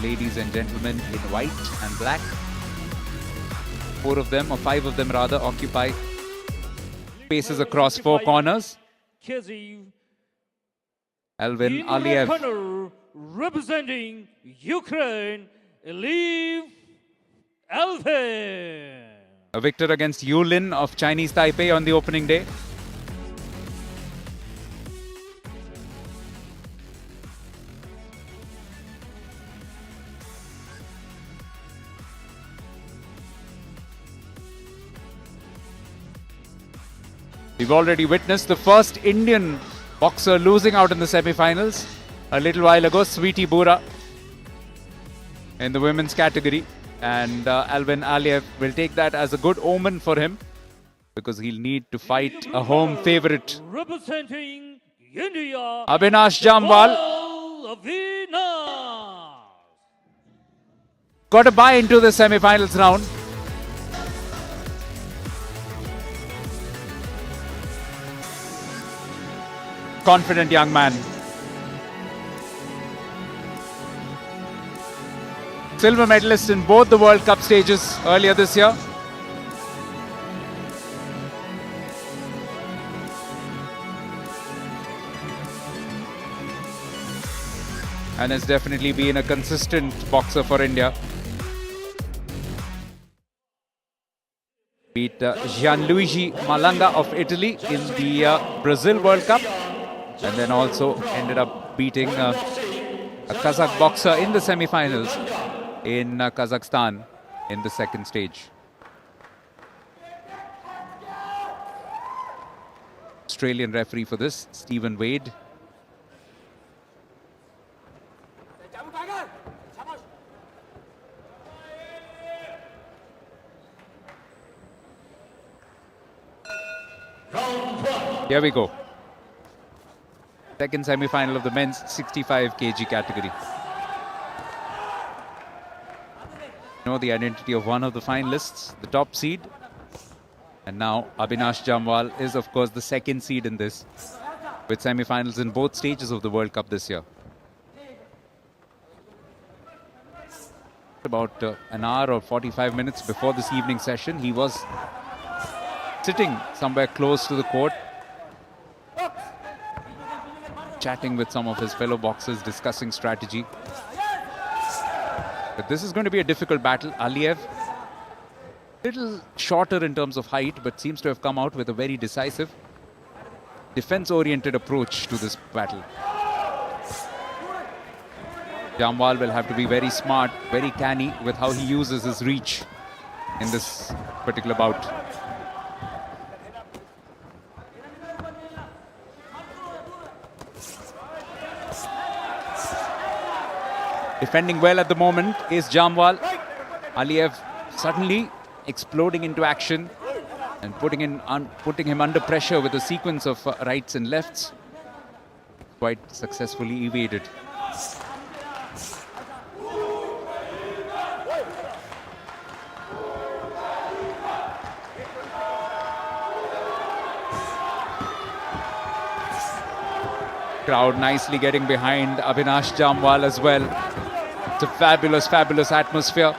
ladies and gentlemen in white and black. 4 of them, or 5 of them rather, occupy spaces across 4 corners. Alvin Aliev representing Ukraine, Aliyev Alvin. A victor against Yulin of Chinese Taipei on the opening day. We've already witnessed the first Indian boxer losing out in the semi-finals a little while ago, Sweetie Bura, in the women's category. And Alvin Aliev will take that as a good omen for him, because he'll need to fight a home favourite. Representing India, Avinash Jamwal got a bye into the semi-finals round. Confident young man. Silver medalist in both the World Cup stages earlier this year. And has definitely been a consistent boxer for India. Beat Gianluigi Malanga of Italy in the Brazil World Cup. And then also ended up beating a Kazakh boxer in the semi-finals in Kazakhstan in the second stage. Australian referee for this, Stephen Wade. Here we go. Second semi-final of the men's 65 kg category. You know the identity of one of the finalists, the top seed. And now Avinash Jamwal is of course the second seed in this, with semi-finals in both stages of the World Cup this year. About an hour or 45 minutes before this evening session, he was sitting somewhere close to the court, chatting with some of his fellow boxers, discussing strategy. But this is going to be a difficult battle. Aliev, little shorter in terms of height, but seems to have come out with a very decisive, defense-oriented approach to this battle. Jamwal will have to be very smart, very canny with how he uses his reach in this particular bout. Defending well at the moment is Jamwal. Aliev suddenly exploding into action and putting him under pressure with a sequence of rights and lefts. Quite successfully evaded. Crowd nicely getting behind Avinash Jamwal as well. It's a fabulous, fabulous atmosphere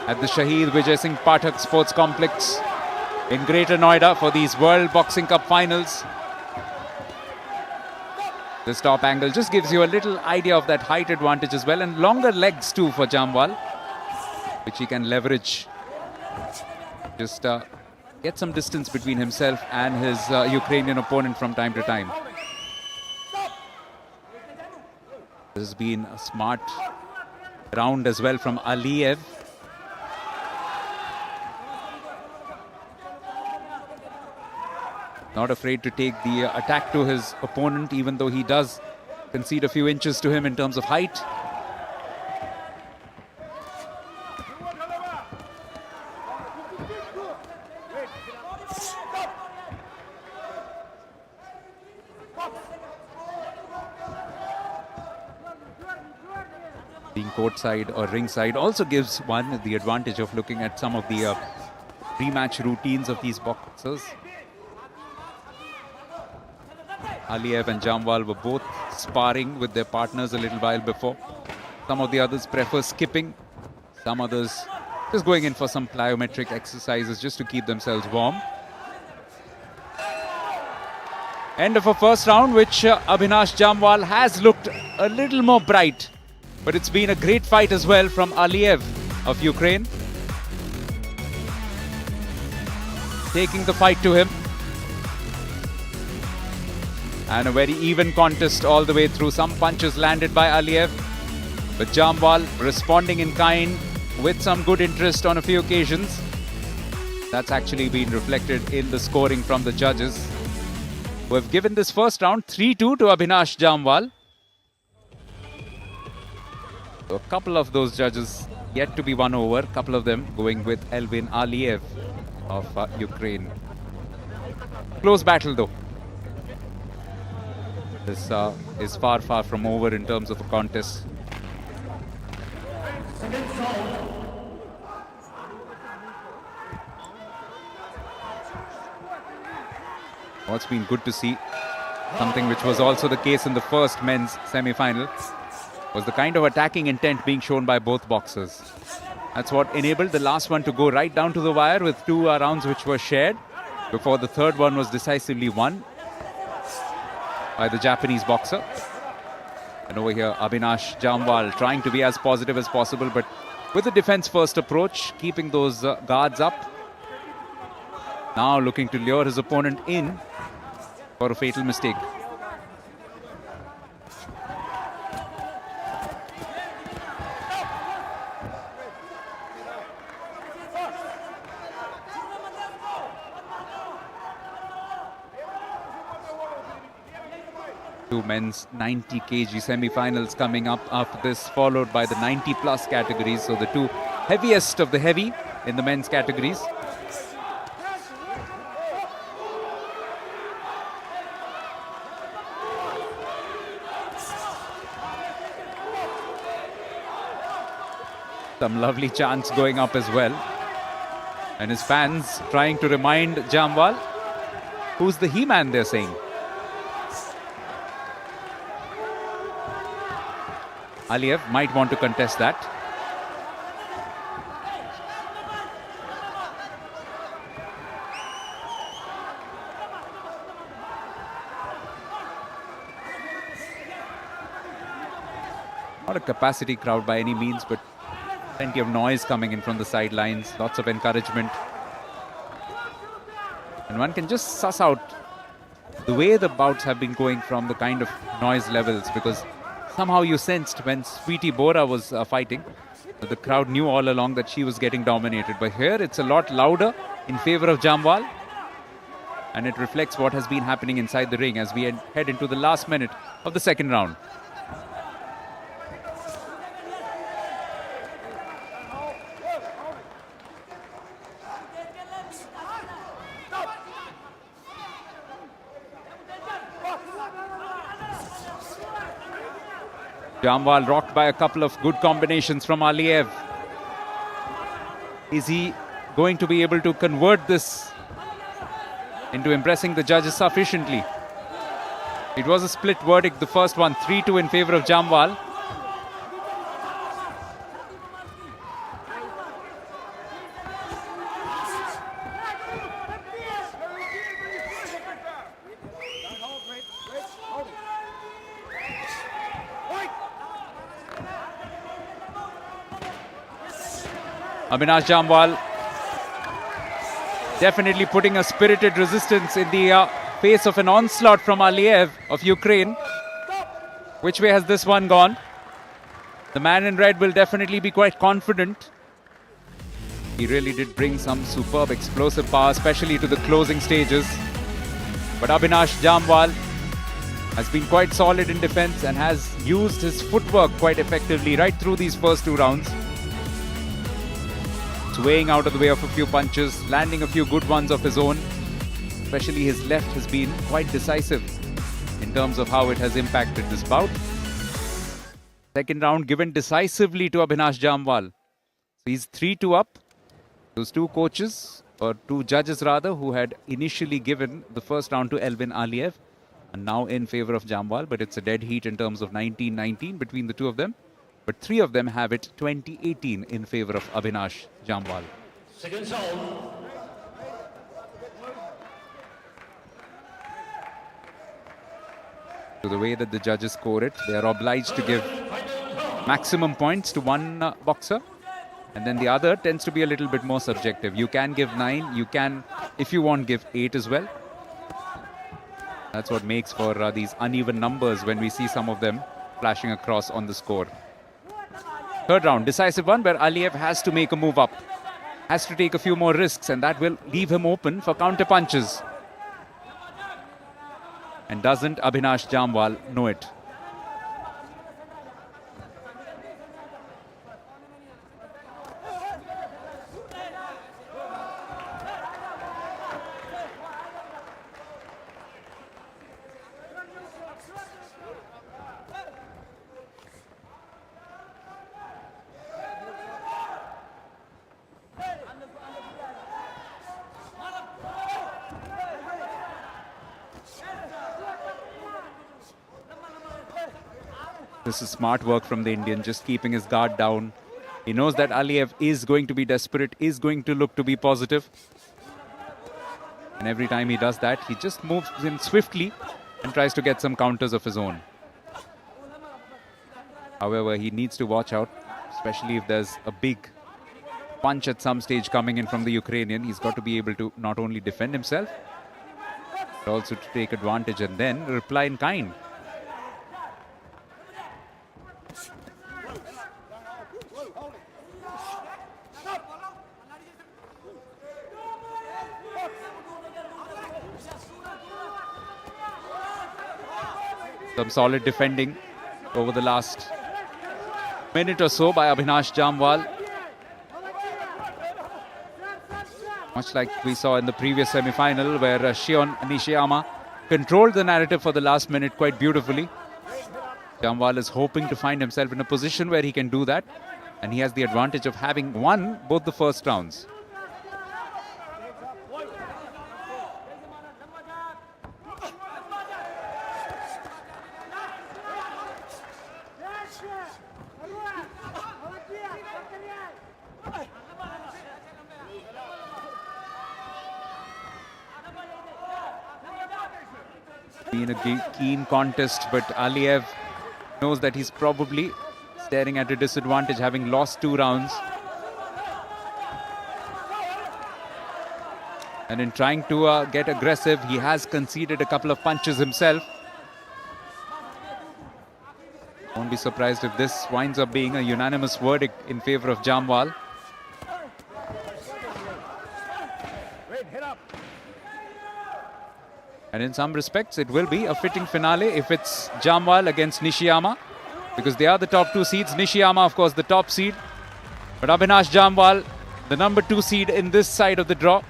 at the Shahid Vijay Singh Pathak Sports Complex in Greater Noida for these World Boxing Cup finals. This top angle just gives you a little idea of that height advantage as well, and longer legs too for Jamwal, which he can leverage. Just get some distance between himself and his Ukrainian opponent from time to time. This has been a smart round as well from Aliev. Not afraid to take the attack to his opponent, even though he does concede a few inches to him in terms of height. Being courtside or ringside also gives one the advantage of looking at some of the pre-match routines of these boxers. Aliev and Jamwal were both sparring with their partners a little while before. Some of the others prefer skipping. Some others just going in for some plyometric exercises just to keep themselves warm. End of a first round, which Abhinash Jamwal has looked a little more bright. But it's been a great fight as well from Aliev of Ukraine. Taking the fight to him. And a very even contest all the way through. Some punches landed by Aliev. But Jamwal responding in kind with some good interest on a few occasions. That's actually been reflected in the scoring from the judges, who have given this first round 3-2 to Abhinash Jamwal. So a couple of those judges yet to be won over. A couple of them going with Elvin Aliev of Ukraine. Close battle though. This is far from over in terms of a contest. What's been good to see, something which was also the case in the first men's semi-final, was the kind of attacking intent being shown by both boxers. That's what enabled the last one to go right down to the wire with 2 rounds which were shared before the third one was decisively won by the Japanese boxer. And over here, Abhinash Jamwal trying to be as positive as possible, but with a defense-first approach, keeping those guards up. Now looking to lure his opponent in for a fatal mistake. Two men's 90 kg semi-finals coming up after this, followed by the 90+ categories. So the two heaviest of the heavy in the men's categories. Some lovely chants going up as well. And his fans trying to remind Jamwal, who's the He-Man, they're saying. Aliev might want to contest that. Not a capacity crowd by any means, but plenty of noise coming in from the sidelines, lots of encouragement. And one can just suss out the way the bouts have been going from the kind of noise levels, because somehow you sensed when Sweetie Bora was fighting, the crowd knew all along that she was getting dominated. But here it's a lot louder in favor of Jamwal, and it reflects what has been happening inside the ring as we head into the last minute of the second round. Jamwal rocked by a couple of good combinations from Aliev. Is he going to be able to convert this into impressing the judges sufficiently? It was a split verdict, the first one, 3-2 in favor of Jamwal. Abhinash Jamwal definitely putting a spirited resistance in the face of an onslaught from Aliev of Ukraine. Which way has this one gone? The man in red will definitely be quite confident. He really did bring some superb explosive power, especially to the closing stages. But Abhinash Jamwal has been quite solid in defense and has used his footwork quite effectively right through these first 2 rounds. Swaying out of the way of a few punches, landing a few good ones of his own. Especially his left has been quite decisive in terms of how it has impacted this bout. Second round given decisively to Abhinash Jamwal. So he's 3-2 up. Those 2 coaches, or 2 judges rather, who had initially given the first round to Elvin Aliev, are now in favor of Jamwal, but it's a dead heat in terms of 19-19 between the 2 of them. but 3 of them have it 20-18 in favor of Avinash Jamwal. Second sound. To the way that the judges score it, they are obliged to give maximum points to one boxer, and then the other tends to be a little bit more subjective. You can give 9, you can, if you want, give 8 as well. That's what makes for these uneven numbers when we see some of them flashing across on the score. Third round, decisive one, where Aliyev has to make a move up, has to take a few more risks, and that will leave him open for counter punches. And doesn't Avinash Jamwal know it? This is smart work from the Indian, just keeping his guard down. He knows that Aliyev is going to be desperate, is going to look to be positive. And every time he does that, he just moves in swiftly and tries to get some counters of his own. However, he needs to watch out, especially if there's a big punch at some stage coming in from the Ukrainian. He's got to be able to not only defend himself, but also to take advantage and then reply in kind. Some solid defending over the last minute or so by Avinash Jamwal. Much like we saw in the previous semi-final, where Shion Nishiyama controlled the narrative for the last minute quite beautifully. Jamwal is hoping to find himself in a position where he can do that, and he has the advantage of having won both the first rounds. Been a keen contest, but Aliyev knows that he's probably staring at a disadvantage, having lost 2 rounds. And in trying to get aggressive, he has conceded a couple of punches himself. Won't be surprised if this winds up being a unanimous verdict in favor of Jamwal. And in some respects, it will be a fitting finale if it's Jamwal against Nishiyama, because they are the top 2 seeds. Nishiyama, of course, the top seed. But Avinash Jamwal, the number 2 seed in this side of the draw.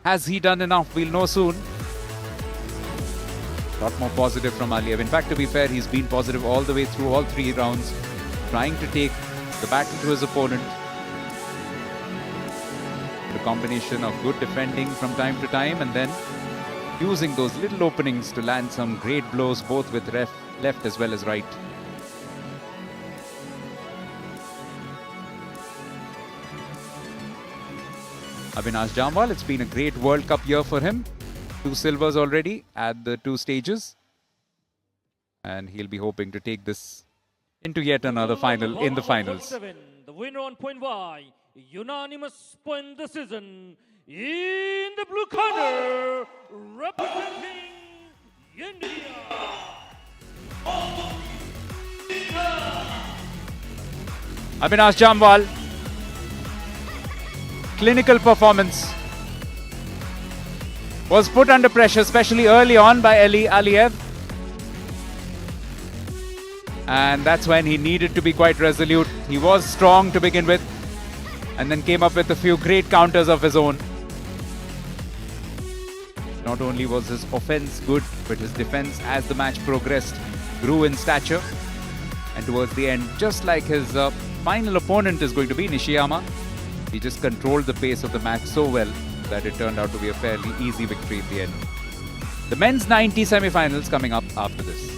Has he done enough? We'll know soon. A lot more positive from Aliyev. In fact, to be fair, he's been positive all the way through all 3 rounds, trying to take the battle to his opponent. The combination of good defending from time to time and then using those little openings to land some great blows, both with left as well as right. Avinash Jamwal, it's been a great World Cup year for him. 2 silvers already at the 2 stages. And he'll be hoping to take this into yet another final in the finals. The winner on point by unanimous point decision. In the blue corner, representing India. Avinash Jamwal, clinical performance. Was put under pressure, especially early on by Aliyev. And that's when he needed to be quite resolute. He was strong to begin with, and then came up with a few great counters of his own. Not only was his offense good, but his defense, as the match progressed, grew in stature. And towards the end, just like his final opponent is going to be Nishiyama, he just controlled the pace of the match so well that it turned out to be a fairly easy victory at the end. The men's 90 semi-finals coming up after this.